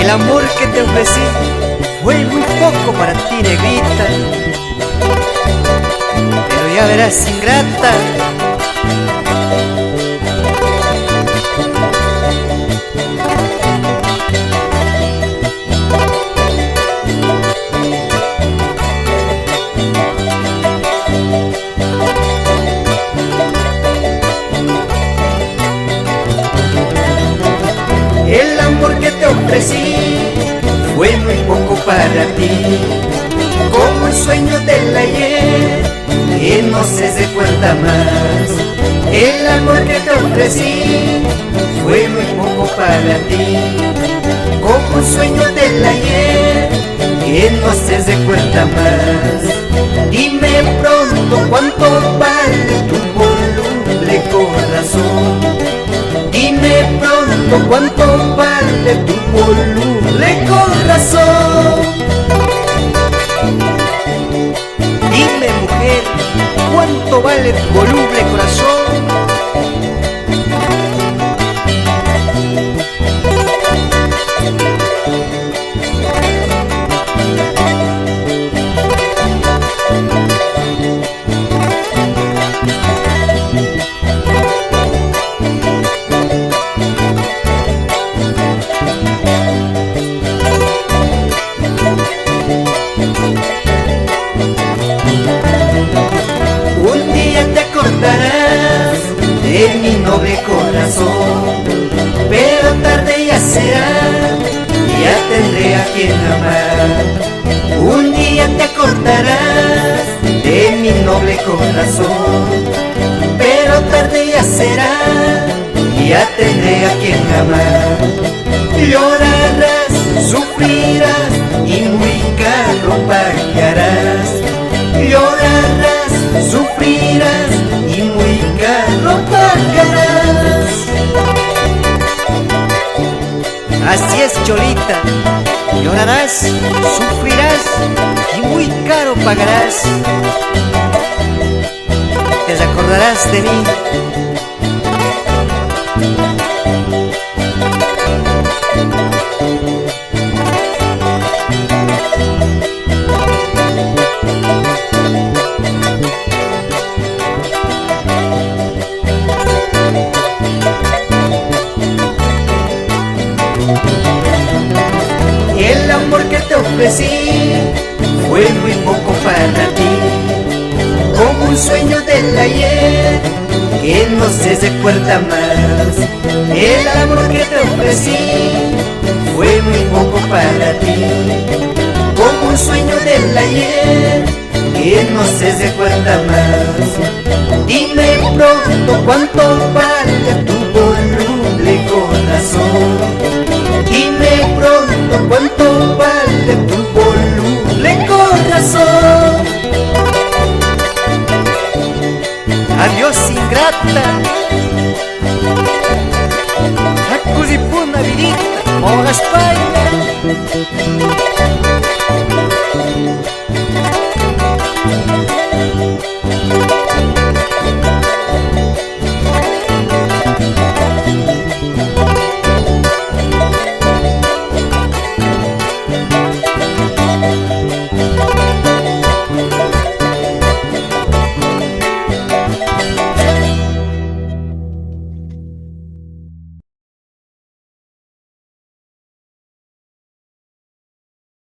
El amor que te ofrecí fue muy poco para ti, negrita, pero ya verás, ingrata, el amor que te ofrecí fue muy poco para ti, como un sueño del ayer que no se recuerda más. El amor que te ofrecí fue muy poco para ti, como un sueño del ayer que no se recuerda más. Dime pronto cuánto vale tu voluble corazón. Dime pronto cuánto vale tu voluble corazón. Dime, mujer, cuánto vale tu voluble corazón. De mi noble corazón, pero tarde ya será, ya tendré a quien amar. Un día te acordarás de mi noble corazón, pero tarde ya será, ya tendré a quien amar. Llorarás, sufrirás y muy caro pagarás. Llorarás, sufrirás y muy caro pagarás. Así es, Cholita, llorarás, sufrirás y muy caro pagarás. Te acordarás de mí. El amor que te ofrecí fue muy poco para ti, como un sueño del ayer que no se recuerda más. El amor que te ofrecí fue muy poco para ti, como un sueño del ayer que no se recuerda más. Dime pronto cuánto vale tu voluble corazón. Dime pronto cuánto vale tu voluble corazón. Adiós, ingrata. Acusipuna vidita, moga España.